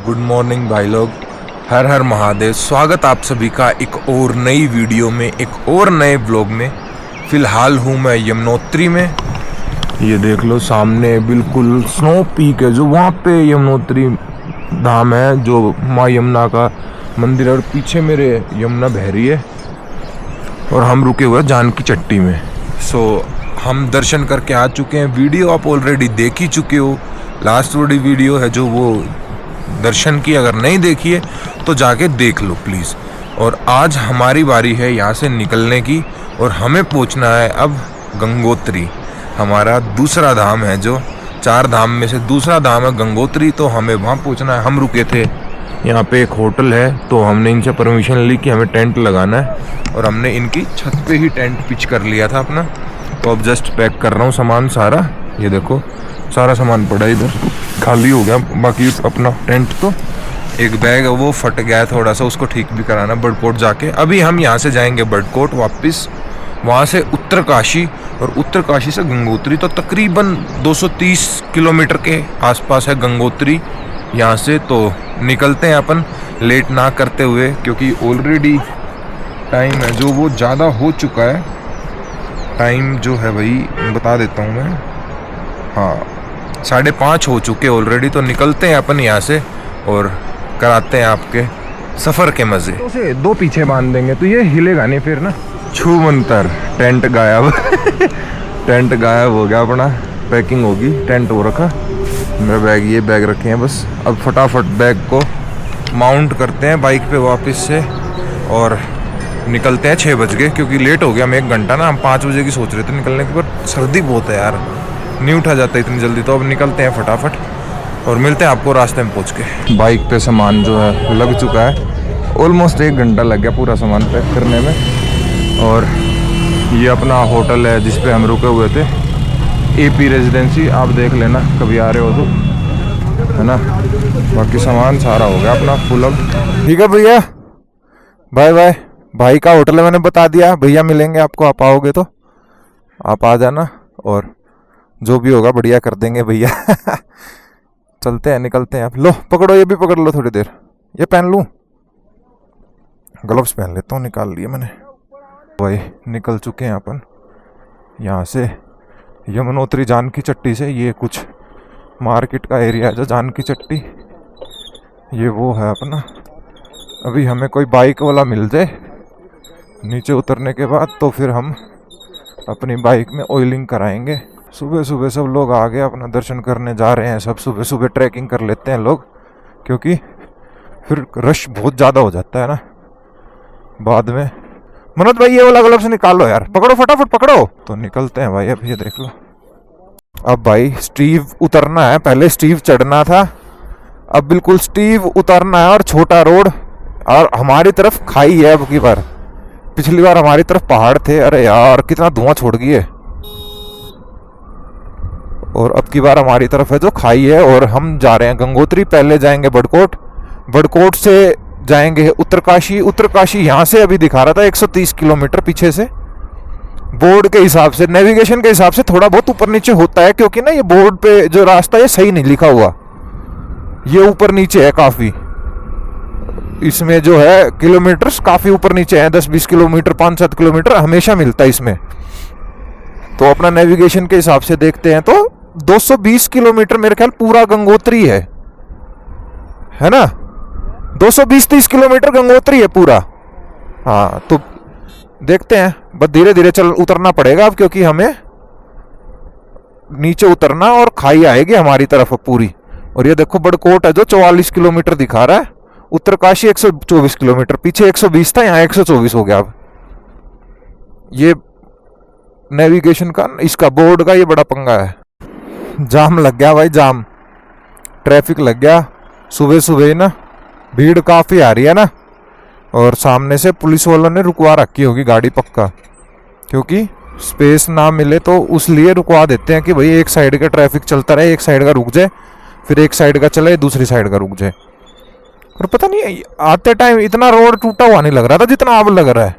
Good morning भाई लोग, हर हर महादेव। स्वागत आप सभी का एक और नई वीडियो में, एक और नए ब्लॉग में। फ़िलहाल हूँ मैं यमुनोत्री में। ये देख लो सामने बिल्कुल स्नो पीक है, जो वहाँ पे यमुनोत्री धाम है, जो माँ यमुना का मंदिर है। और पीछे मेरे यमुना बह रही है और हम रुके हुए हैं जानकी चट्टी में। हम दर्शन करके आ चुके हैं। वीडियो आप ऑलरेडी देख ही चुके हो। लास्ट वाली वीडियो है जो वो दर्शन की, अगर नहीं देखी है तो जाके देख लो प्लीज़। और आज हमारी बारी है यहाँ से निकलने की और हमें पहुँचना है अब गंगोत्री। हमारा दूसरा धाम है, जो 4 धाम में से दूसरा धाम है गंगोत्री। तो हमें वहाँ पहुँचना है। हम रुके थे यहाँ पे एक होटल है, तो हमने इनसे परमिशन ली कि हमें टेंट लगाना है और हमने इनकी छत पे ही टेंट पिच कर लिया था अपना। तो अब जस्ट पैक कर रहा हूँ सामान सारा। ये देखो सारा सामान पड़ा इधर, खाली हो गया। बाकी अपना टेंट तो एक बैग है वो फट गया है थोड़ा सा, उसको ठीक भी कराना बड़कोट जाके। अभी हम यहाँ से जाएंगे बड़कोट वापस, वहाँ से उत्तरकाशी और उत्तरकाशी से गंगोत्री। तो तकरीबन 230 किलोमीटर के आसपास है गंगोत्री यहाँ से। तो निकलते हैं अपन लेट ना करते हुए, क्योंकि ऑलरेडी टाइम है जो वो ज़्यादा हो चुका है। टाइम जो है वही बता देता हूँ मैं, हाँ 5:30 हो चुके ऑलरेडी। तो निकलते हैं अपन यहाँ से और कराते हैं आपके सफ़र के मज़े। तो से 2 पीछे बांध देंगे तो ये हिलेगा नहीं फिर ना। छू मंतर, टेंट गायब टेंट गायब हो गया अपना। पैकिंग होगी, टेंट हो रखा। मेरा बैग, ये बैग रखे हैं बस। अब फटाफट बैग को माउंट करते हैं बाइक पे वापस से और निकलते हैं। 6 बज गए क्योंकि लेट हो गया हम 1 घंटा ना। हम 5 बजे की सोच रहे थे निकलने की, पर सर्दी बहुत है यार, नहीं उठा जाता इतनी जल्दी। तो अब निकलते हैं फटाफट और मिलते हैं आपको रास्ते में पहुंच के। बाइक पे सामान जो है लग चुका है, ऑलमोस्ट 1 घंटा लग गया पूरा सामान पैक करने में। और ये अपना होटल है जिस पे हम रुके हुए थे, AP रेजिडेंसी। आप देख लेना कभी आ रहे हो तो, है ना। बाकी सामान सारा हो गया अपना फुल। अब ठीक है भैया, बाय बाय। भाई का होटल है मैंने बता दिया, भैया मिलेंगे आपको, आप आओगे तो आप आ जाना और जो भी होगा बढ़िया कर देंगे भैया चलते हैं, निकलते हैं। आप लो पकड़ो, ये भी पकड़ लो थोड़ी देर। ये पहन लूँ, ग्लव्स पहन लेता हूँ, निकाल लिए मैंने। भाई निकल चुके हैं अपन यहाँ से यमुनोत्री जानकी चट्टी से। ये कुछ मार्केट का एरिया है जो जानकी चट्टी, ये वो है अपना। अभी हमें कोई बाइक वाला मिल जाए नीचे उतरने के बाद, तो फिर हम अपनी बाइक में ऑयलिंग कराएंगे। सुबह सुबह सब लोग आ गए, अपना दर्शन करने जा रहे हैं सब। सुबह सुबह ट्रैकिंग कर लेते हैं लोग, क्योंकि फिर रश बहुत ज़्यादा हो जाता है ना बाद में। मनोज भाई ये वाला ग्लव्स निकाल लो यार, पकड़ो फटाफट पकड़ो। तो निकलते हैं भाई, अब ये देख लो। अब भाई स्टीव उतरना है, पहले स्टीव चढ़ना था, अब बिल्कुल स्टीव उतरना है। और छोटा रोड, और हमारी तरफ खाई है अब की बार। पिछली बार हमारी तरफ पहाड़ थे, अरे यार कितना धुआं छोड़ गई है। और अब की बार हमारी तरफ है जो खाई है। और हम जा रहे हैं गंगोत्री, पहले जाएंगे बड़कोट, बड़कोट से जाएंगे उत्तरकाशी। उत्तरकाशी यहाँ से अभी दिखा रहा था 130 किलोमीटर पीछे से। बोर्ड के हिसाब से, नेविगेशन के हिसाब से थोड़ा बहुत ऊपर नीचे होता है, क्योंकि ना ये बोर्ड पे जो रास्ता है सही नहीं लिखा हुआ, ये ऊपर नीचे है काफ़ी। इसमें जो है किलोमीटर्स काफ़ी ऊपर नीचे हैं, 10-20 किलोमीटर, 5-7 किलोमीटर हमेशा मिलता है इसमें। तो अपना नेविगेशन के हिसाब से देखते हैं तो 220 किलोमीटर मेरे ख्याल पूरा गंगोत्री है ना। 220-30 किलोमीटर गंगोत्री है पूरा। हाँ तो देखते हैं, बस धीरे धीरे चल उतरना पड़ेगा अब, क्योंकि हमें नीचे उतरना और खाई आएगी हमारी तरफ पूरी। और ये देखो बड़कोट है जो 44 किलोमीटर दिखा रहा है, उत्तरकाशी 124 किलोमीटर। पीछे 120 था, यहाँ 124 हो गया। अब ये नेविगेशन का, इसका बोर्ड का ये बड़ा पंगा है। जाम लग गया भाई, जाम, ट्रैफिक लग गया सुबह सुबह ना। भीड़ काफ़ी आ रही है ना, और सामने से पुलिस वालों ने रुकवा रखी होगी गाड़ी पक्का, क्योंकि स्पेस ना मिले तो उस लिए रुकवा देते हैं कि भाई एक साइड का ट्रैफिक चलता रहे, एक साइड का रुक जाए, फिर एक साइड का चले, दूसरी साइड का रुक जाए। और पता नहीं आते टाइम इतना रोड टूटा हुआ नहीं लग रहा था जितना अब लग रहा है।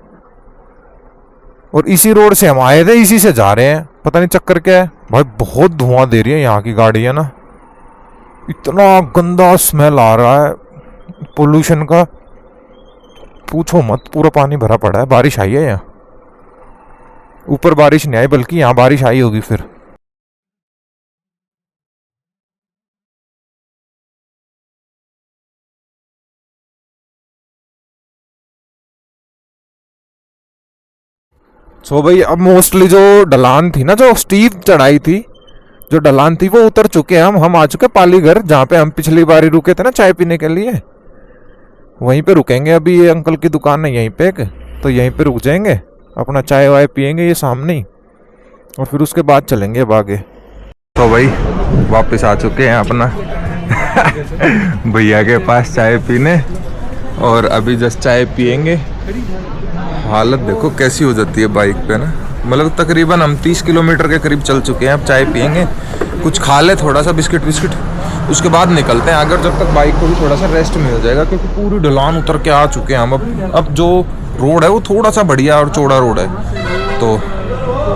और इसी रोड से हम आए थे, इसी से जा रहे हैं, पता नहीं चक्कर क्या है भाई। बहुत धुआं दे रही है यहाँ की गाड़ी है ना, इतना गंदा स्मेल आ रहा है पोल्यूशन का, पूछो मत। पूरा पानी भरा पड़ा है। बारिश आई है यहाँ, ऊपर बारिश नहीं आई बल्कि यहाँ बारिश आई होगी फिर। सो भाई अब मोस्टली जो ढलान थी ना, जो स्टीप चढ़ाई थी, जो ढलान थी वो उतर चुके हैं हम आ चुके पालीघर, जहाँ पे हम पिछली बार ही रुके थे ना चाय पीने के लिए। वहीं पे रुकेंगे अभी। ये अंकल की दुकान है यहीं पे, तो यहीं पे रुक जाएंगे, अपना चाय वाय पियेंगे ये सामने ही, और फिर उसके बाद चलेंगे अब आगे। तो भाई वापस आ चुके हैं अपना भैया के पास चाय पीने, और अभी जस्ट चाय पियेंगे। हालत देखो कैसी हो जाती है बाइक पे ना, मतलब तकरीबन हम 30 किलोमीटर के करीब चल चुके हैं। अब चाय पियेंगे, कुछ खा ले थोड़ा सा बिस्किट विस्किट, उसके बाद निकलते हैं आगे, जब तक बाइक को भी थोड़ा सा रेस्ट मिल जाएगा, क्योंकि पूरी ढलान उतर के आ चुके हैं हम। अब जो रोड है वो थोड़ा सा बढ़िया और चौड़ा रोड है, तो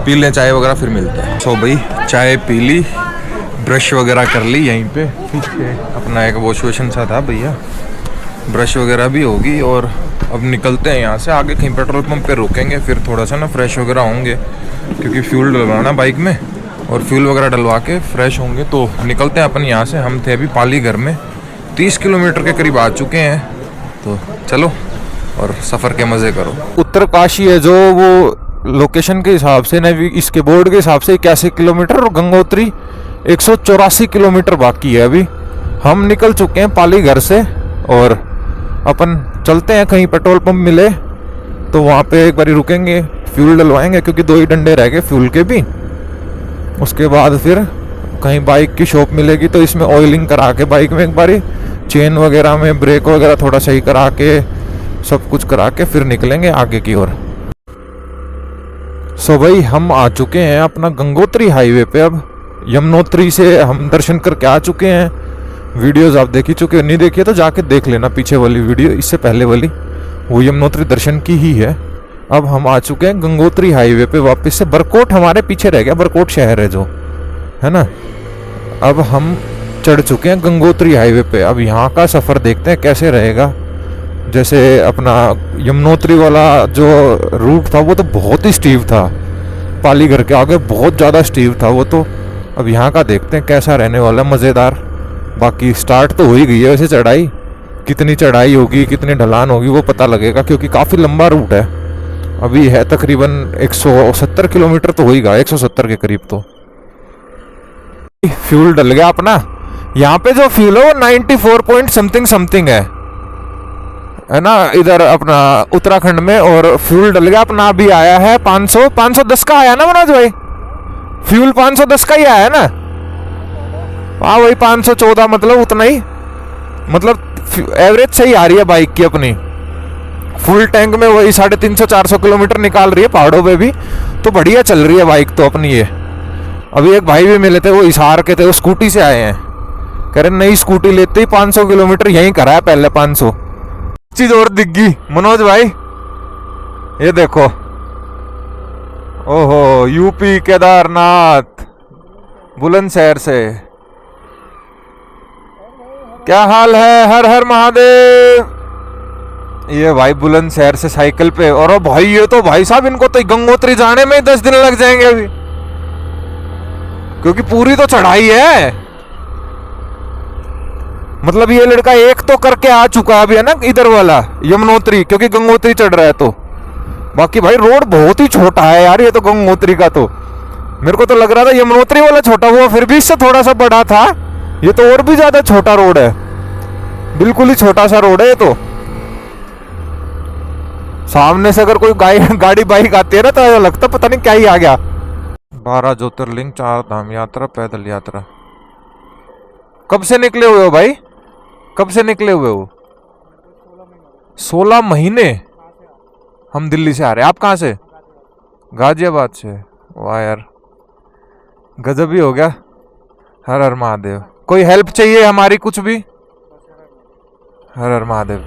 पी लें चाय वगैरह फिर मिलते हैं। तो भाई चाय पी ली, ब्रश वगैरह कर ली, यहीं पे पीछे अपना एक वॉश बेसिन सा था भैया, ब्रश वगैरह भी होगी। और अब निकलते हैं यहाँ से आगे, कहीं पेट्रोल पंप पे रुकेंगे, फिर थोड़ा सा ना फ्रेश वगैरह होंगे, क्योंकि फ्यूल डलवाना बाइक में, और फ्यूल वगैरह डलवा के फ्रेश होंगे तो निकलते हैं अपन यहाँ से। हम थे अभी पालीघर में, 30 किलोमीटर के करीब आ चुके हैं, तो चलो और सफ़र के मज़े करो। उत्तरकाशी है जो, वो लोकेशन के हिसाब से, इसके बोर्ड के हिसाब से 81 किलोमीटर, और गंगोत्री 184 किलोमीटर बाकी है अभी। हम निकल चुके हैं पालीघर से, और अपन चलते हैं कहीं पेट्रोल पंप मिले तो वहाँ पे एक बारी रुकेंगे, फ्यूल डलवाएंगे, क्योंकि 2 ही डंडे रह गए फ्यूल के भी। उसके बाद फिर कहीं बाइक की शॉप मिलेगी तो इसमें ऑयलिंग करा के बाइक में एक बारी, चेन वगैरह में ब्रेक वगैरह थोड़ा सही करा के, सब कुछ करा के फिर निकलेंगे आगे की ओर। सो भाई हम आ चुके हैं अपना गंगोत्री हाईवे पे। अब यमुनोत्री से हम दर्शन करके आ चुके हैं। वीडियोस आप देख ही चुके हो, नहीं देखिए तो जाके देख लेना पीछे वाली वीडियो, इससे पहले वाली, वो यमुनोत्री दर्शन की ही है। अब हम आ चुके हैं गंगोत्री हाईवे पे वापस से। बरकोट हमारे पीछे रह गया, बरकोट शहर है जो, है ना। अब हम चढ़ चुके हैं गंगोत्री हाईवे पे। अब यहाँ का सफ़र देखते हैं कैसे रहेगा। जैसे अपना यमुनोत्री वाला जो रूट था वो तो बहुत ही स्टीव था, पालीघर के आगे बहुत ज़्यादा स्टीव था वो तो। अब यहाँ का देखते हैं कैसा रहने वाला, मज़ेदार। बाकी स्टार्ट तो हो ही गई है वैसे चढ़ाई, कितनी चढ़ाई होगी कितनी ढलान होगी वो पता लगेगा, क्योंकि काफ़ी लंबा रूट है। अभी है तकरीबन 170 किलोमीटर तो होगा, 170 के करीब। तो फ्यूल डल गया अपना। यहाँ पे जो फ्यूल है वो 94 पॉइंट समथिंग है ना, इधर अपना उत्तराखंड में। और फ्यूल डल गया अपना, अभी आया है 510 का आया ना मनोज भाई, फ्यूल 510 का ही आया ना। हाँ वही 514, मतलब उतना ही, मतलब एवरेज सही आ रही है बाइक की अपनी। फुल टैंक में वही 350-400 किलोमीटर निकाल रही है पहाड़ों पे भी, तो बढ़िया चल रही है बाइक तो अपनी ये। अभी एक भाई भी मिले थे, वो हिसार के थे, वो स्कूटी से आए हैं, कह रहे नई स्कूटी लेते ही 500 किलोमीटर यहीं करा है पहले 500। चीज और दिख गई मनोज भाई, ये देखो, ओहो यूपी केदारनाथ बुलंदशहर से। क्या हाल है, हर हर महादेव। ये भाई बुलंदशहर से साइकिल पे, और भाई ये तो भाई साहब इनको तो गंगोत्री जाने में ही 10 दिन लग जाएंगे अभी, क्योंकि पूरी तो चढ़ाई है। मतलब ये लड़का एक तो करके आ चुका अभी है ना, इधर वाला यमुनोत्री, क्योंकि गंगोत्री चढ़ रहा है तो। बाकी भाई रोड बहुत ही छोटा है यार ये तो गंगोत्री का। तो मेरे को तो लग रहा था यमुनोत्री वाला छोटा हुआ, फिर भी इससे थोड़ा सा बड़ा था, ये तो और भी ज्यादा छोटा रोड है, बिल्कुल ही छोटा सा रोड है ये तो। सामने से अगर कोई गाड़ी बाइक आती है ना तो ऐसा लगता पता नहीं क्या ही आ गया। 12 ज्योतिर्लिंग, 4 धाम यात्रा, पैदल यात्रा। कब से निकले हुए हो भाई, कब से निकले हुए हो? 16 महीने। हम दिल्ली से आ रहे हैं, आप कहाँ से? गाजियाबाद से। वाह यार गजब ही हो गया। हर हर महादेव। कोई हेल्प चाहिए हमारी कुछ भी? हर हर महादेव।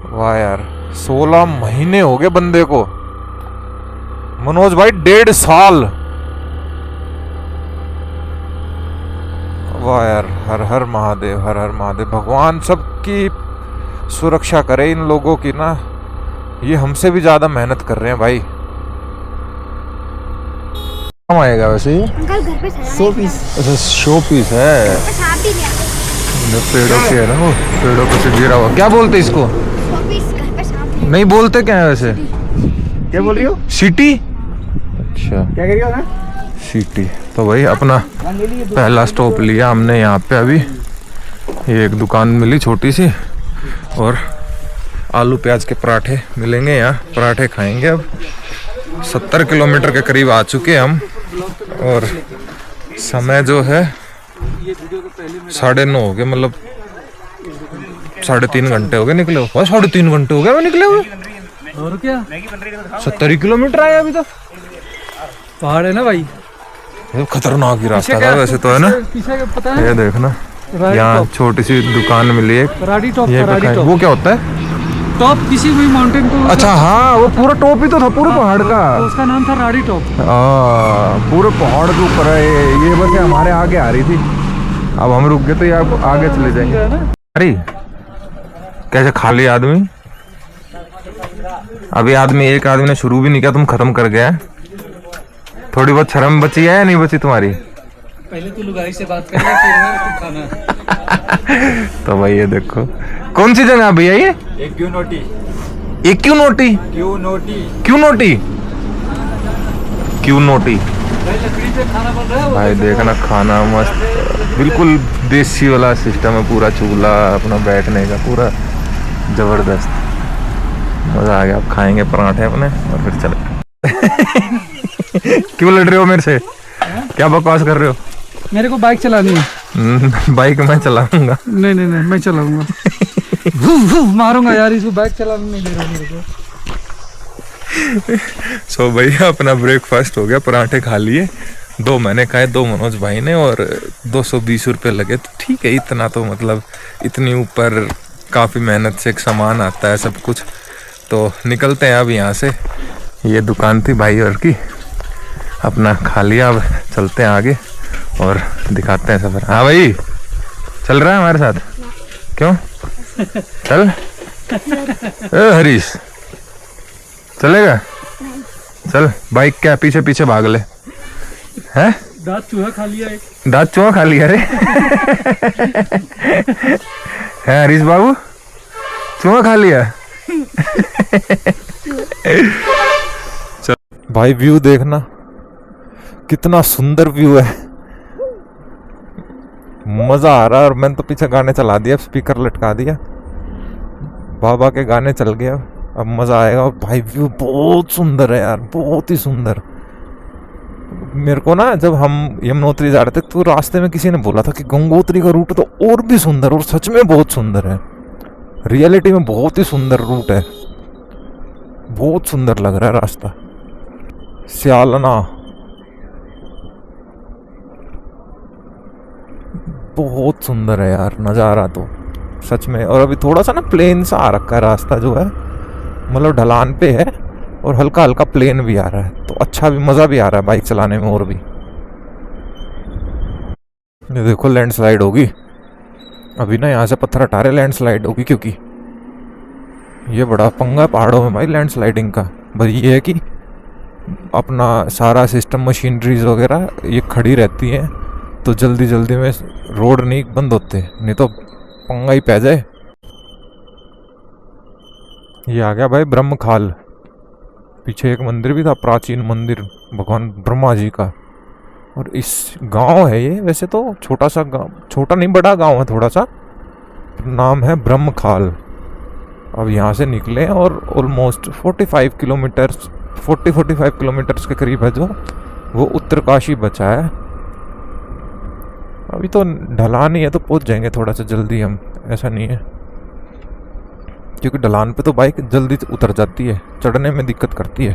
वाह यार 16 महीने हो गए बंदे को। मनोज भाई 1.5 साल। वाह यार, हर हर महादेव, हर हर महादेव। भगवान सबकी सुरक्षा करे इन लोगों की ना, ये हमसे भी ज्यादा मेहनत कर रहे हैं भाई। कम आएगा वैसे ये? अंकल घर पे शो पीस। अच्छा शो पीस है। सांप भी लिया। पेड़ों के है ना वो, पेड़ों पे से गिरा हुआ। क्या बोलते इसको? Showpiece. घर पे सांप लिया। नहीं बोलते क्या है वैसे? क्या बोल रही हो? सिटी। अच्छा क्या कह रही हो ना? सिटी। तो भाई अपना पहला स्टॉप लिया हमने यहाँ पे। अभी ये एक दुकान मिली छोटी सी, और आलू प्याज के पराठे मिलेंगे यहाँ। पराठे खाएंगे। अब 70 किलोमीटर के करीब आ चुके हैं हम, और समय जो है 9:30 हो गए, मतलब 3.5 घंटे हो गए निकले हुए। 3.5 घंटे हो गए वो निकले हुए। और क्या? 70 किलोमीटर आए अभी तो। पहाड़ है ना भाई। ये खतरनाक ही रास्ता था वैसे तो, है ना? पीछे पता है? ये देखना, यहाँ छोटी सी दुकान मिली है। राडी टॉप। ये राडी टॉप। वो क्या होता है? टॉप किसी भी माउंटेन को। अच्छा हाँ, वो पूरा टॉप ही तो था, पूरे पहाड़ का। तो उसका नाम था राडी टॉप। पूरे पहाड़ के ऊपर है ये। बस ये हमारे आगे आ रही थी, अब हम रुक गए तो ये आगे चले जाएंगे। अरे कैसे खाली आदमी, अभी एक आदमी ने शुरू भी नहीं किया, तुम खत्म कर गया। थोड़ी बहुत शर्म बची है या नहीं बची तुम्हारी? पहले तू लुगाई से बात कर ले, फिर खाना। तो भाई ये देखो, कौन सी जगह भैया ये? क्यों नोटी? क्यों नोटी? क्यों नोटी? क्यों नोटी? क्यों नोटी? लकड़ी पे खाना बन रहा है। भाई देखना, खाना मस्त, बिल्कुल देसी वाला सिस्टम है। पूरा चूल्हा अपना बैठने का, पूरा जबरदस्त, मजा आ गया। अब खाएंगे पराठे अपने और फिर चले। क्यों लड़ रहे हो मेरे से? क्या बकवास कर रहे हो? मेरे को बाइक चलानी है। बाइक मैं चलाऊंगा। नहीं मैं चलाऊंगा। मारूंगा यार इसको, बाइक चलाने नहीं दे रहा मेरे को। सो भैया अपना ब्रेकफास्ट हो गया, पराठे खा लिए। 2 मैंने खाए, 2 मनोज भाई ने, और 220 रुपये लगे। तो ठीक है, इतना तो मतलब इतनी ऊपर काफ़ी मेहनत से एक सामान आता है सब कुछ। तो निकलते हैं अब यहाँ से। ये दुकान थी भाई और की, अपना खा लिया। अब चलते हैं आगे और दिखाते हैं सफर। हाँ भाई, चल रहा है हमारे साथ? क्यों? चल हरीश, चलेगा? चल, बाइक के पीछे पीछे भाग ले। हैं? दांत चूहा खा लिया एक। दांत चूहा खा लिया रे? है हरीश बाबू, चूहा खा लिया? चल भाई, व्यू देखना कितना सुंदर व्यू है, मजा आ रहा है। और मैंने तो पीछे गाने चला दिया, स्पीकर लटका दिया, बाबा के गाने चल गए। अब मजा आएगा। और भाई व्यू बहुत सुंदर है यार, बहुत ही सुंदर। मेरे को ना, जब हम यमुनोत्री जा रहे थे तो रास्ते में किसी ने बोला था कि गंगोत्री का रूट तो और भी सुंदर, और सच में बहुत सुंदर है। रियलिटी में बहुत ही सुंदर रूट है, बहुत सुंदर लग रहा है रास्ता। स्यालना बहुत सुंदर है यार नज़ारा तो सच में। और अभी थोड़ा सा ना प्लेन सा आ रखा है रास्ता, जो है मतलब ढलान पे है, और हल्का हल्का प्लेन भी आ रहा है, तो अच्छा भी, मज़ा भी आ रहा है बाइक चलाने में। और भी ये देखो, लैंडस्लाइड होगी अभी ना, यहाँ से पत्थर हटा रहे, लैंडस्लाइड होगी। क्योंकि ये बड़ा पंगा है पहाड़ों में भाई लैंडस्लाइडिंग का। बस ये है कि अपना सारा सिस्टम, मशीनरीज वगैरह ये खड़ी रहती हैं, तो जल्दी जल्दी में रोड नहीं बंद होते, नहीं तो पंगा ही पै जाए। ये आ गया भाई ब्रह्मखाल। पीछे एक मंदिर भी था, प्राचीन मंदिर भगवान ब्रह्मा जी का। और इस गांव है ये, वैसे तो छोटा सा गांव, छोटा नहीं बड़ा गांव है थोड़ा सा, नाम है ब्रह्मखाल। अब यहाँ से निकले और ऑलमोस्ट 45 किलोमीटर्स के करीब है जो वो उत्तरकाशी बचा है। अभी तो ढलान ही है, तो पहुँच जाएंगे थोड़ा सा जल्दी हम, ऐसा नहीं है। क्योंकि ढलान पे तो बाइक जल्दी उतर जाती है, चढ़ने में दिक्कत करती है।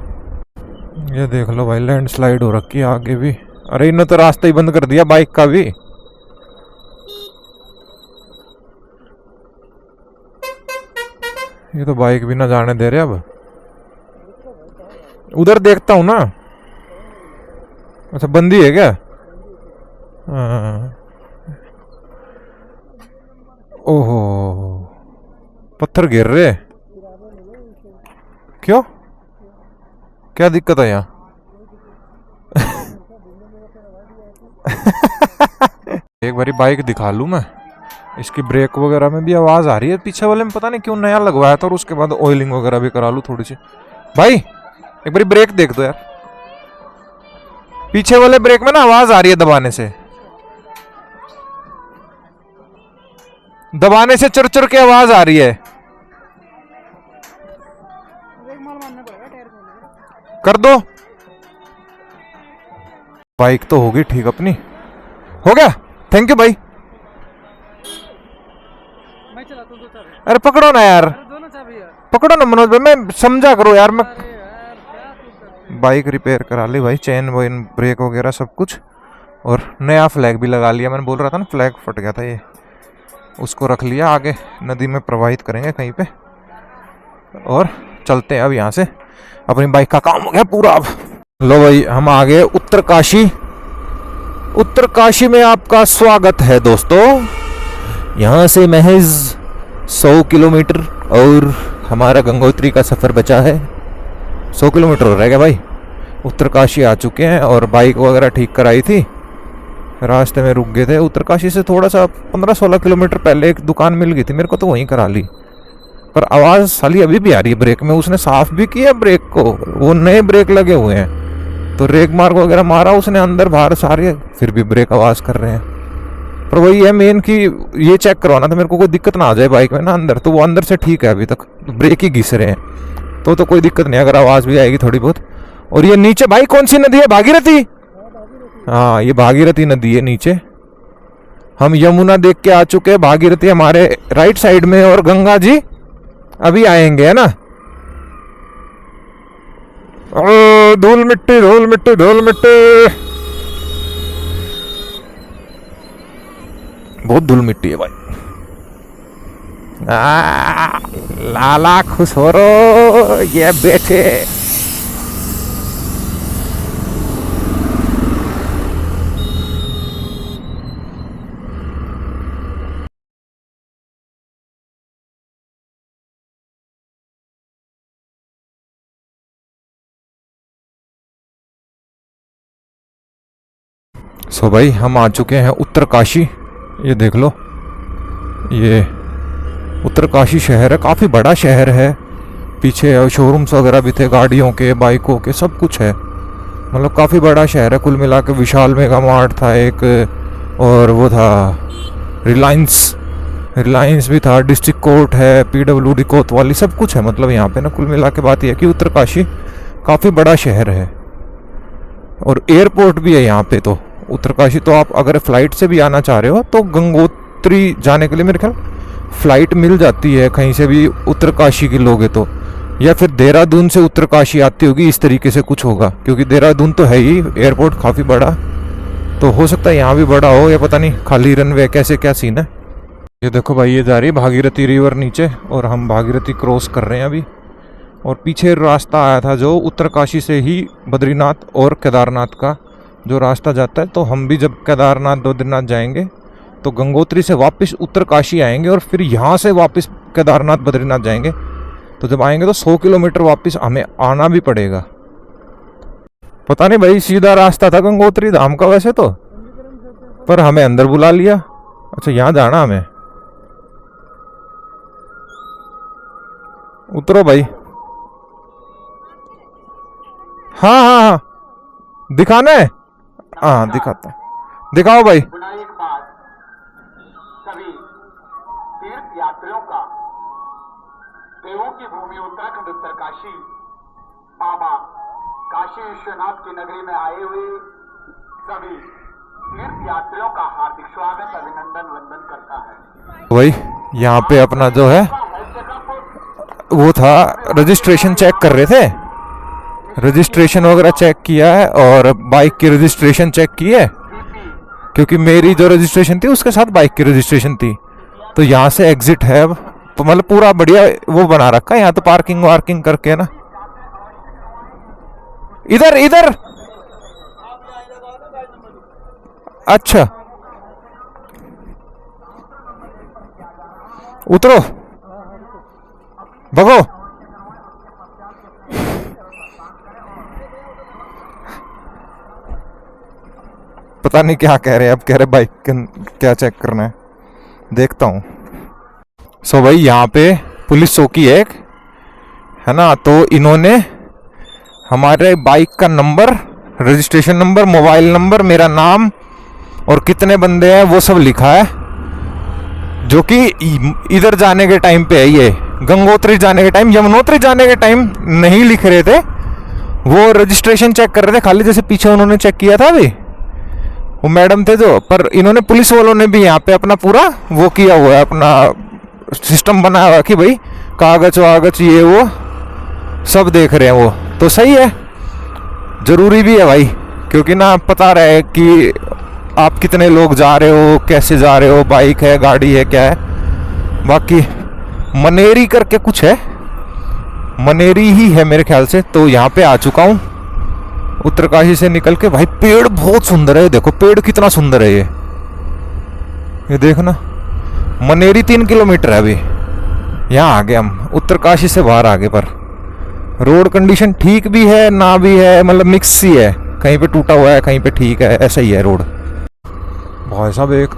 ये देख लो भाई, लैंडस्लाइड हो रखी है आगे भी। अरे इन्होंने तो रास्ता ही बंद कर दिया बाइक का भी। ये तो बाइक भी ना जाने दे रहे। अब उधर देखता हूँ ना। अच्छा बंदी है क्या? ओहो, पत्थर गिर रहे। क्यों, क्या दिक्कत है यहाँ? एक बारी बाइक दिखा लूं मैं, इसकी ब्रेक वगैरह में भी आवाज आ रही है। पीछे वाले में पता नहीं क्यों नया लगवाया था, और उसके बाद ऑयलिंग वगैरह भी करा लूं थोड़ी सी। भाई एक बारी ब्रेक देख दो यार, पीछे वाले ब्रेक में ना आवाज आ रही है दबाने से चुर चुर के आवाज आ रही है। कर दो। बाइक तो होगी ठीक अपनी, हो गया। थैंक यू भाई। मैं चलाता हूँ, दो चाबी। अरे पकड़ो ना यार, दोनों चाबी यार। पकड़ो ना मनोज भाई, मैं समझा करो यार। मैं अरे यार क्या तू करते बाइक रिपेयर करा ली भाई, चेन वेन ब्रेक वगैरह सब कुछ, और नया फ्लैग भी लगा लिया। मैंने बोल रहा था ना फ्लैग फट गया था, ये उसको रख लिया, आगे नदी में प्रवाहित करेंगे कहीं पे, और चलते हैं अब यहाँ से। अपनी बाइक का काम हो गया पूरा अब। लो भाई हम आ गए उत्तरकाशी। उत्तरकाशी में आपका स्वागत है दोस्तों। यहाँ से महज 100 किलोमीटर और हमारा गंगोत्री का सफ़र बचा है। 100 किलोमीटर रह गया भाई। उत्तरकाशी आ चुके हैं और बाइक वगैरह ठीक कराई थी, रास्ते में रुक गए थे। उत्तरकाशी से थोड़ा सा 15-16 किलोमीटर पहले एक दुकान मिल गई थी मेरे को, तो वहीं करा ली। पर आवाज़ साली अभी भी आ रही है ब्रेक में। उसने साफ भी किया ब्रेक को, वो नए ब्रेक लगे हुए हैं, तो रेक मार्क वगैरह मारा उसने अंदर बाहर सारे, फिर भी ब्रेक आवाज़ कर रहे हैं। पर वही है मेन कि ये चेक करवाना था मेरे को, कोई दिक्कत ना आ जाए बाइक में ना अंदर। तो वो अंदर से ठीक है, अभी तक ब्रेक ही घिस रहे हैं, तो कोई दिक्कत नहीं, अगर आवाज़ भी आएगी थोड़ी बहुत। और ये नीचे भाई कौन सी नदी है? भागीरथी। हाँ ये भागीरथी नदी है नीचे। हम यमुना देख के आ चुके हैं, भागीरथी हमारे राइट साइड में, और गंगा जी अभी आएंगे, है ना। धूल मिट्टी धूल मिट्टी धूल मिट्टी, बहुत धूल मिट्टी है भाई। लाला खुश हो रो ये बैठे। सो भाई हम आ चुके हैं उत्तरकाशी। ये देख लो, ये उत्तरकाशी शहर है, काफ़ी बड़ा शहर है। पीछे शोरूम्स वगैरह भी थे, गाड़ियों के बाइकों के सब कुछ है, मतलब काफ़ी बड़ा शहर है। कुल मिला के विशाल मेगा मार्ट था एक, और वो था रिलायंस भी था, डिस्ट्रिक्ट कोर्ट है, PWD कोतवाली, सब कुछ है। मतलब यहाँ पे ना कुल मिला के बात यह है कि उत्तरकाशी काफ़ी बड़ा शहर है, और एयरपोर्ट भी है यहाँ पे। तो उत्तरकाशी तो आप अगर फ़्लाइट से भी आना चाह रहे हो तो गंगोत्री जाने के लिए मेरे ख्याल फ़्लाइट मिल जाती है कहीं से भी उत्तरकाशी की लोगे तो, या फिर देहरादून से उत्तरकाशी आती होगी, इस तरीके से कुछ होगा। क्योंकि देहरादून तो है ही एयरपोर्ट काफ़ी बड़ा, तो हो सकता है यहाँ भी बड़ा हो, या पता नहीं खाली रनवे कैसे क्या सीन है। ये देखो भाई, ये जा रही है भागीरथी रिवर नीचे, और हम भागीरथी क्रॉस कर रहे हैं अभी। और पीछे रास्ता आया था जो उत्तरकाशी से ही बद्रीनाथ और केदारनाथ का जो रास्ता जाता है, तो हम भी जब केदारनाथ बद्रीनाथ जाएंगे तो गंगोत्री से वापस उत्तरकाशी आएंगे, और फिर यहाँ से वापस केदारनाथ बद्रीनाथ जाएंगे। तो जब आएंगे तो 100 किलोमीटर वापस हमें आना भी पड़ेगा। पता नहीं भाई, सीधा रास्ता था गंगोत्री धाम का वैसे तो, पर हमें अंदर बुला लिया। अच्छा यहाँ जाना हमें, उतरो भाई। हाँ हाँ हाँ दिखाना है, हाँ दिखाता हूँ, दिखाओ भाई। एक बात सभी तीर्थ यात्रियों का, देवों की भूमि उत्तराखंड उत्तरकाशी, बाबा काशी विश्वनाथ की नगरी में आए हुए सभी तीर्थ यात्रियों का हार्दिक स्वागत, अभिनंदन, वंदन करता है। भाई यहाँ पे अपना जो है वो था, रजिस्ट्रेशन चेक कर रहे थे, रजिस्ट्रेशन वगैरह चेक किया है, और बाइक की रजिस्ट्रेशन चेक की है, क्योंकि मेरी जो रजिस्ट्रेशन थी उसके साथ बाइक की रजिस्ट्रेशन थी। तो यहाँ से एग्जिट है अब, तो मतलब पूरा बढ़िया वो बना रखा है यहाँ तो, पार्किंग वार्किंग करके ना। इधर इधर, अच्छा उतरो, भगो। पता नहीं क्या कह रहे हैं, अब कह रहे बाइक क्या चेक करना है, देखता हूँ। सो भाई यहाँ पे पुलिस चौकी है ना, तो इन्होंने हमारे बाइक का number, registration number, mobile number, मेरा नाम और कितने बंदे हैं वो सब लिखा है, जो कि इधर जाने के टाइम पे है। ये गंगोत्री जाने के टाइम, यमुनोत्री जाने के टाइम नहीं लिख रहे थे, वो रजिस्ट्रेशन चेक कर रहे थे खाली, जैसे पीछे उन्होंने चेक किया था अभी, वो मैडम थे जो। पर इन्होंने, पुलिस वालों ने भी यहाँ पे अपना पूरा वो किया हुआ है, अपना सिस्टम बनाया हुआ कि भाई कागज वागज ये वो सब देख रहे हैं वो, तो सही है, जरूरी भी है भाई, क्योंकि ना पता रहे कि आप कितने लोग जा रहे हो, कैसे जा रहे हो, बाइक है, गाड़ी है, क्या है। बाकी मनेरी करके कुछ है, मनेरी ही है मेरे ख्याल से। तो यहाँ पे आ चुका हूँ उत्तरकाशी से निकल के। भाई पेड़ बहुत सुंदर है, देखो पेड़ कितना सुंदर है ये देखना। मनेरी 3 किलोमीटर है अभी, यहाँ आ गए हम, उत्तरकाशी से बाहर आ गए। पर रोड कंडीशन ठीक भी है ना भी है, मतलब मिक्स ही है, कहीं पे टूटा हुआ है, कहीं पे ठीक है, ऐसा ही है रोड। भाई साहब एक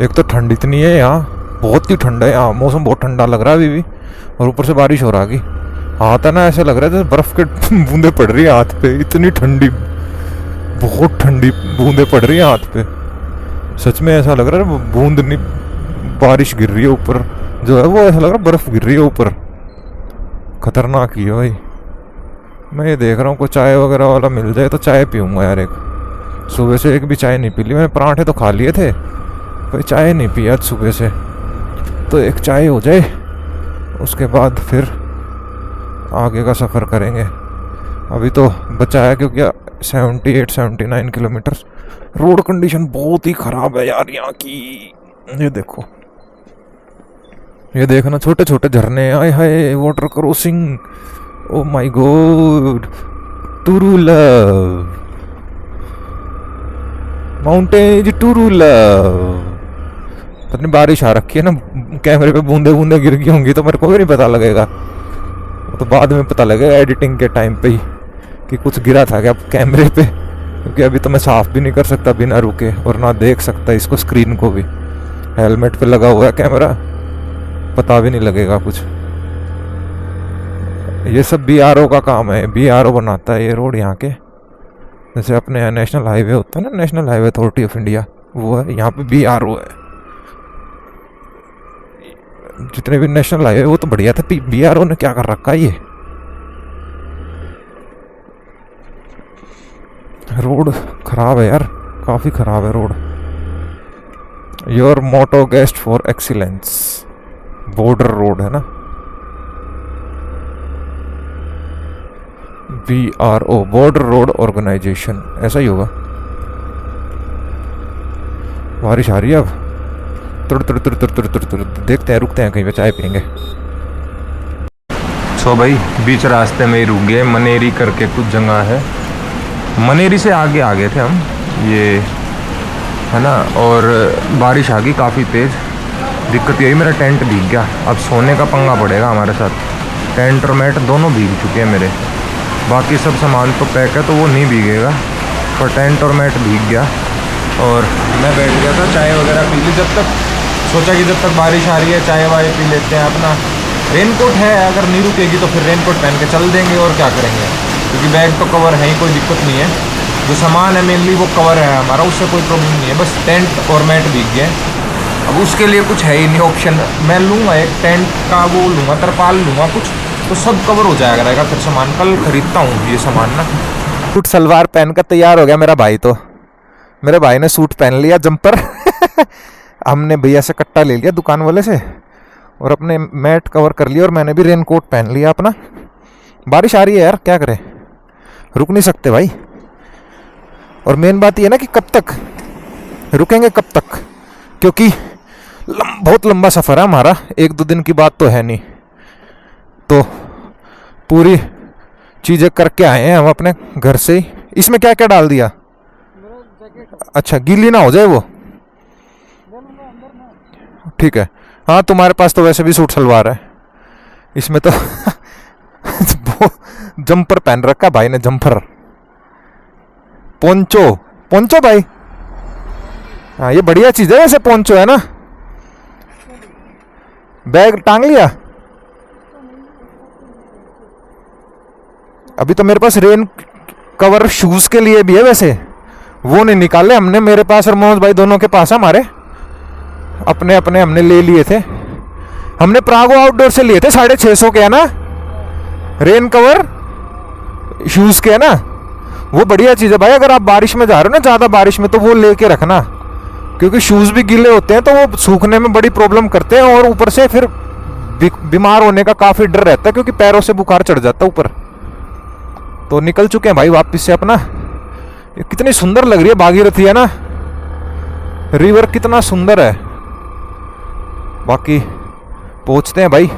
तो ठंड इतनी है यहाँ, बहुत ही ठंडा है यहाँ, मौसम बहुत ठंडा लग रहा है अभी भी, और ऊपर से बारिश हो रहा है। हाथ है ना, ऐसे लग रहा है जैसे बर्फ के बूंदे पड़ रही है हाथ पे, इतनी ठंडी, बहुत ठंडी बूंदे पड़ रही है हाथ पे। सच में ऐसा लग रहा है बूंद नहीं, बारिश गिर रही है ऊपर जो है, वो ऐसा लग रहा है बर्फ गिर रही है ऊपर। खतरनाक ही है भाई। मैं ये देख रहा हूँ कोई चाय वगैरह वाला मिल जाए तो चाय पीऊँगा यार। एक सुबह से एक भी चाय नहीं पी ली मैंने, पराठे तो खा लिए थे, कोई चाय नहीं पी आज सुबह से, तो एक चाय हो जाए, उसके बाद फिर आगे का सफ़र करेंगे। अभी तो बचा है क्योंकि 78-79 किलोमीटर। रोड कंडीशन बहुत ही ख़राब है यार यहाँ की। ये देखो, ये देखना, छोटे छोटे झरने, आए hi, water crossing, oh my God, टूरूला माउंटेन टूरूला। पता बारिश आ रखी है ना, कैमरे पे बूंदे बूंदे गिर गई होंगी तो मेरे को भी नहीं पता लगेगा, तो बाद में पता लगेगा एडिटिंग के टाइम पे ही कि कुछ गिरा था क्या कैमरे पे, क्योंकि अभी तो मैं साफ भी नहीं कर सकता बिना रुके, और ना देख सकता इसको, स्क्रीन को भी। हेलमेट पे लगा हुआ है कैमरा, पता भी नहीं लगेगा कुछ। ये सब BRO का काम है, BRO बनाता है ये रोड यहाँ के। जैसे अपने यहाँ नेशनल हाईवे होता है ना, national highway authority of India, वो है यहाँ पे BRO है। जितने भी नेशनल हाईवे वो तो बढ़िया था, BRO ने क्या कर रखा है ये। रोड खराब है यार, काफी खराब है road. Your motto guest for excellence, border road है ना, BRO, बॉर्डर रोड ऑर्गेनाइजेशन, ऐसा ही होगा। बारिश आ रही है अब, तुर तुर तुर तुर तुर तुर तुर, देखते हैं, रुकते हैं कहीं पे चाय पियेंगे। सो भाई बीच रास्ते में ही रुक गए, मनेरी करके कुछ जगह है, मनेरी से आगे आ गए थे हम, ये है ना। और बारिश आ गई काफ़ी तेज़, दिक्कत यही मेरा टेंट भीग गया, अब सोने का पंगा पड़ेगा हमारे साथ। टेंट और मैट दोनों भीग चुके हैं मेरे, बाकी सब सामान तो पैक है तो वो नहीं भीगेगा, पर टेंट और मैट भीग गया। और मैं बैठ गया था, चाय वगैरह पी ली, जब तक सोचा कि जब तक बारिश आ रही है चाय वाय पी लेते हैं अपना। रेनकोट है, अगर नहीं रुकेगी तो फिर रेनकोट पहन के चल देंगे, और क्या करेंगे, क्योंकि बैग तो कवर है ही, कोई दिक्कत नहीं है। जो सामान है मेनली वो कवर है हमारा, उससे कोई प्रॉब्लम नहीं है, बस टेंट और मैट भीग गए। अब उसके लिए कुछ है ही नहीं ऑप्शन, मैं लूँगा एक टेंट का वो लूँगा, तरपाल लूँगा कुछ, तो सब कवर हो जाएगा रहेगा फिर सामान। कल खरीदता हूँ ये सामान ना। सूट सलवार पहन कर तैयार हो गया मेरा भाई, तो मेरे भाई ने सूट पहन लिया, जंपर हमने भैया से कट्टा ले लिया दुकान वाले से, और अपने मैट कवर कर लिया, और मैंने भी रेनकोट पहन लिया अपना। बारिश आ रही है यार, क्या करें, रुक नहीं सकते भाई। और मेन बात ये ना कि कब तक रुकेंगे, कब तक, क्योंकि बहुत लंबा सफ़र है हमारा, 1-2 दिन की बात तो है नहीं, तो पूरी चीज़ें करके आए हैं हम अपने घर से ही। इसमें क्या क्या डाल दिया, अच्छा गीली ना हो जाए वो, ठीक है। हाँ तुम्हारे पास तो वैसे भी सूट सलवार है, इसमें तो वो जंपर पहन रखा भाई ने, जंपर पोंचो, पोंचो भाई। हाँ ये बढ़िया चीज है वैसे, पोंचो है ना। बैग टांग लिया? अभी तो मेरे पास रेन कवर शूज के लिए भी है वैसे, वो नहीं निकाले हमने, मेरे पास और मोहम्मद भाई दोनों के पास है, हमारे अपने अपने हमने ले लिए थे। हमने प्रागो आउटडोर से लिए थे 650 के, है ना, रेन कवर शूज के, है ना। वो बढ़िया चीज़ है भाई, अगर आप बारिश में जा रहे हो ना, ज़्यादा बारिश में, तो वो लेके रखना, क्योंकि शूज़ भी गीले होते हैं तो वो सूखने में बड़ी प्रॉब्लम करते हैं, और ऊपर से फिर बीमार होने का काफ़ी डर रहता है, क्योंकि पैरों से बुखार चढ़ जाता है ऊपर। तो निकल चुके हैं भाई वापस से अपना। ये कितनी सुंदर लग रही है भागीरथी, है ना, रिवर कितना सुंदर है। बाकी पहुंचते हैं भाई,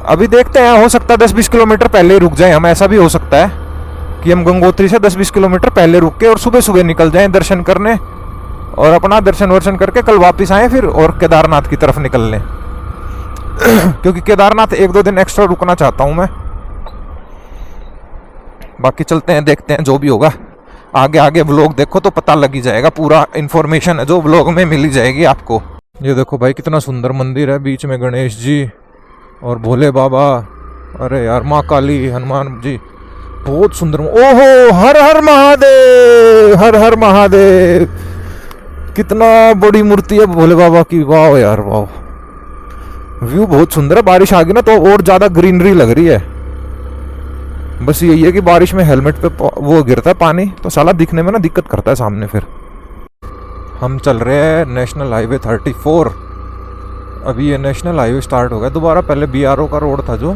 अभी देखते हैं, हो सकता है 10-20 किलोमीटर पहले ही रुक जाएं हम, ऐसा भी हो सकता है कि हम गंगोत्री से 10-20 किलोमीटर पहले रुक के और सुबह सुबह निकल जाएं दर्शन करने, और अपना दर्शन वर्शन करके कल वापस आए फिर और केदारनाथ की तरफ निकल लें। क्योंकि केदारनाथ 1-2 दिन एक्स्ट्रा रुकना चाहता हूं मैं। बाकी चलते हैं, देखते हैं जो भी होगा। आगे आगे व्लॉग देखो तो पता लग ही जाएगा, पूरा इन्फॉर्मेशन है जो व्लॉग में मिल ही जाएगी आपको। ये देखो भाई कितना सुंदर मंदिर है, बीच में गणेश जी और भोले बाबा, अरे यार माँ काली, हनुमान जी, बहुत सुंदर। ओहो, हर हर महादेव, हर हर महादेव, कितना बड़ी मूर्ति है भोले बाबा की, वाह यार वाह। व्यू बहुत सुंदर है, बारिश आ गई ना तो और ज्यादा ग्रीनरी लग रही है। बस यही है कि बारिश में हेलमेट पे वो गिरता है पानी, तो साला दिखने में ना दिक्कत करता है सामने। फिर हम चल रहे हैं नेशनल हाईवे 34। अभी ये नेशनल हाईवे स्टार्ट हो गया दोबारा, पहले BRO का रोड था जो,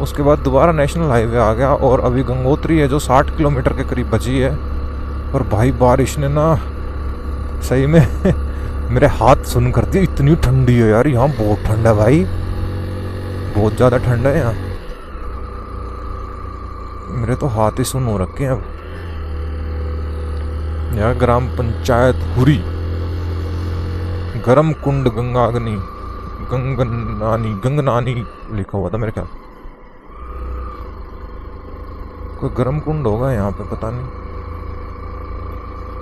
उसके बाद दोबारा नेशनल हाईवे आ गया, और अभी गंगोत्री है जो 60 किलोमीटर के करीब बची है। और भाई बारिश ने ना सही में मेरे हाथ सुन कर दी, इतनी ठंडी है यार, यहाँ बहुत ठंड है भाई, बहुत ज़्यादा ठंड है यहाँ। मेरे तो हाथ ही सुन हो रखे हैं अब। यहाँ ग्राम पंचायत हुरी, गरम कुंड गंगाग्नि, गंगनानी लिखा हुआ था मेरे ख्याल, कोई गरम कुंड होगा यहाँ पे, पता नहीं,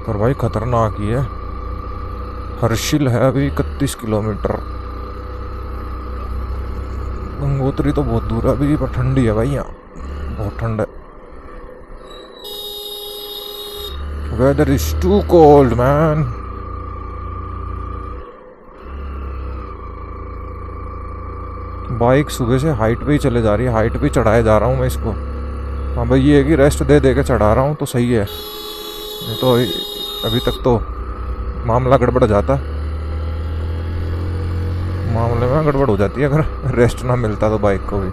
पर भाई खतरनाक ही है। हर्षिल है अभी 31 किलोमीटर, गंगोत्री तो बहुत दूर है अभी, पर ठंडी है भाई यहाँ, बहुत ठंड है। Weather is too cold man. Bike सुबह से हाइट पे ही चले जा रही है, हाइट पे ही चढ़ाए जा रहा हूँ मैं इसको। हाँ भाई ये है कि रेस्ट दे दे के चढ़ा रहा हूँ तो सही है, नहीं तो अभी तक तो मामला गड़बड़ जाता, मामले में गड़बड़ हो जाती है अगर रेस्ट ना मिलता तो बाइक को भी।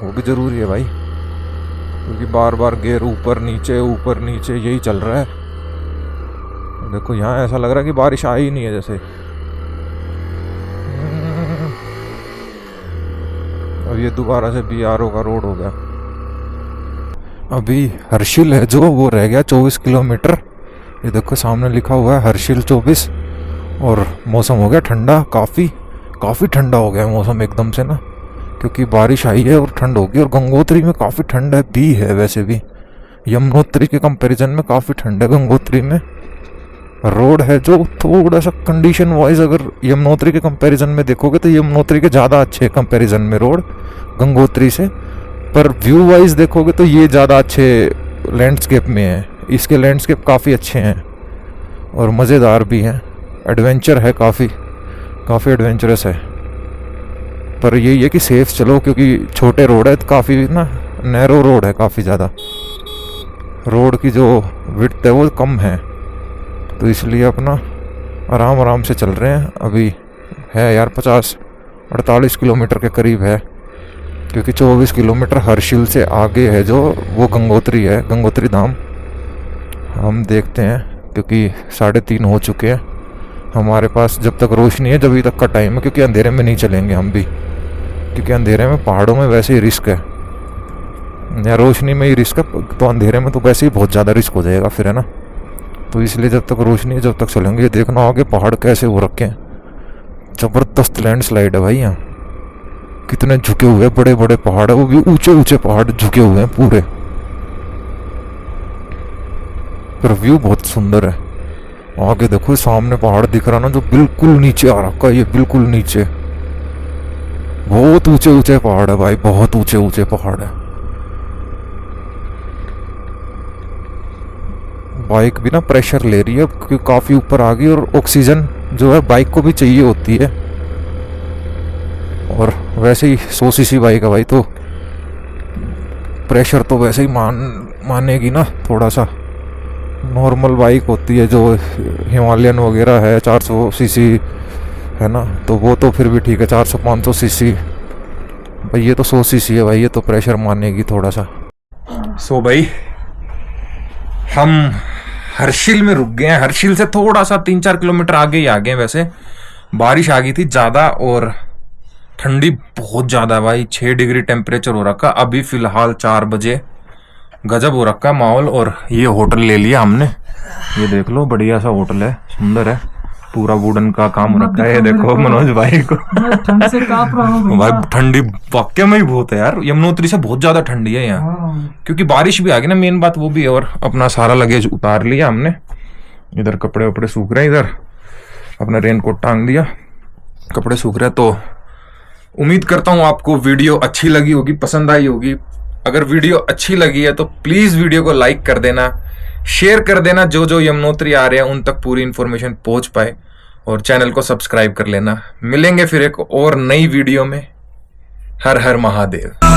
वो भी ज़रूरी है भाई, क्योंकि बार बार गियर ऊपर नीचे यही चल रहा है। देखो यहाँ ऐसा लग रहा है कि बारिश आई ही नहीं है जैसे। अब ये दोबारा से BRO का रोड हो गया। अभी हर्षिल है जो, वो रह गया 24 किलोमीटर। ये देखो सामने लिखा हुआ है हर्षिल 24। और मौसम हो गया ठंडा, काफ़ी ठंडा हो गया मौसम एकदम से ना, क्योंकि बारिश आई है और ठंड होगी। और गंगोत्री में काफ़ी ठंड है भी है, वैसे भी यमुनोत्री के कंपैरिजन में काफ़ी ठंड है गंगोत्री में। रोड है जो थोड़ा सा कंडीशन वाइज अगर यमुनोत्री के कंपैरिजन में देखोगे तो यमुनोत्री के ज़्यादा अच्छे कंपैरिजन में रोड गंगोत्री से, पर व्यू वाइज देखोगे तो ये ज़्यादा अच्छे लैंडस्केप में है। इसके लैंडस्केप काफ़ी अच्छे हैं और मज़ेदार भी हैं, एडवेंचर है, काफ़ी एडवेंचरस है। पर यही है कि सेफ चलो, क्योंकि छोटे रोड है, काफ़ी ना नैरो रोड है, काफ़ी ज़्यादा रोड की जो विड्थ है वो कम है, तो इसलिए अपना आराम से चल रहे हैं। अभी है यार 50-48 किलोमीटर के करीब है, क्योंकि 24 किलोमीटर हर्षिल से आगे है जो वो गंगोत्री है, गंगोत्री धाम। हम देखते हैं, क्योंकि 3:30 हो चुके हैं हमारे पास, जब तक रोशनी है जब तक का टाइम है, क्योंकि अंधेरे में नहीं चलेंगे हम भी, क्योंकि अंधेरे में पहाड़ों में वैसे ही रिस्क है, या रोशनी में ही रिस्क है, तो अंधेरे में तो वैसे ही बहुत ज़्यादा रिस्क हो जाएगा फिर, है ना। तो इसलिए जब तक रोशनी है जब तक चलेंगे। ये देखना आगे पहाड़ कैसे हो रखे हैं, जबरदस्त लैंडस्लाइड है भाई यहाँ। कितने झुके हुए बड़े बड़े पहाड़ है, वो भी ऊंचे ऊंचे पहाड़ झुके हुए हैं पूरे। पर व्यू बहुत सुंदर है। आगे देखो सामने पहाड़ दिख रहा ना, जो बिल्कुल नीचे आ रखा है, ये बिल्कुल नीचे। बहुत ऊंचे ऊंचे पहाड़ है भाई, बहुत ऊंचे ऊंचे पहाड़ है। बाइक भी ना प्रेशर ले रही है क्योंकि काफी ऊपर आ गई, और ऑक्सीजन जो है बाइक को भी चाहिए होती है। और वैसे ही 100 सीसी बाइक है भाई, तो प्रेशर तो वैसे ही मानेगी ना थोड़ा सा। नॉर्मल बाइक होती है जो हिमालयन वगैरह है 400 सीसी है ना, तो वो तो फिर भी ठीक है, 400-500 सीसी। भाई ये तो 100 सीसी है भाई, ये तो प्रेशर मानेगी थोड़ा सा। सो भाई हम हर्षिल में रुक गए हैं। हर्षिल से थोड़ा सा 3-4 किलोमीटर आगे ही आ गए। वैसे बारिश आ गई थी ज़्यादा और ठंडी बहुत ज़्यादा है भाई, 6 डिग्री टेम्परेचर हो रखा। अभी फ़िलहाल 4 बजे, गजब हो रखा माहौल। और ये होटल ले लिया हमने, ये देख लो बढ़िया सा होटल है, सुंदर है, पूरा वुडन का काम हो रखा है। ये देखो मनोज भाई को ठंड से कांप रहा हूँ भाई, ठंडी वाकई में ही बहुत है यार। यमुनोत्री से बहुत ज्यादा ठंडी है यहाँ, क्योंकि बारिश भी आ गई ना, मेन बात वो भी है। और अपना सारा लगेज उतार लिया हमने, इधर कपड़े वपड़े सूख रहे हैं, इधर अपना रेनकोट टांग दिया, कपड़े सूख रहे हैं। तो उम्मीद करता हूँ आपको वीडियो अच्छी लगी होगी, पसंद आई होगी। अगर वीडियो अच्छी लगी है तो प्लीज वीडियो को लाइक कर देना, शेयर कर देना, जो यमुनोत्री आ रहे हैं उन तक पूरी इन्फॉर्मेशन पहुंच पाए, और चैनल को सब्सक्राइब कर लेना। मिलेंगे फिर एक और नई वीडियो में। हर हर महादेव।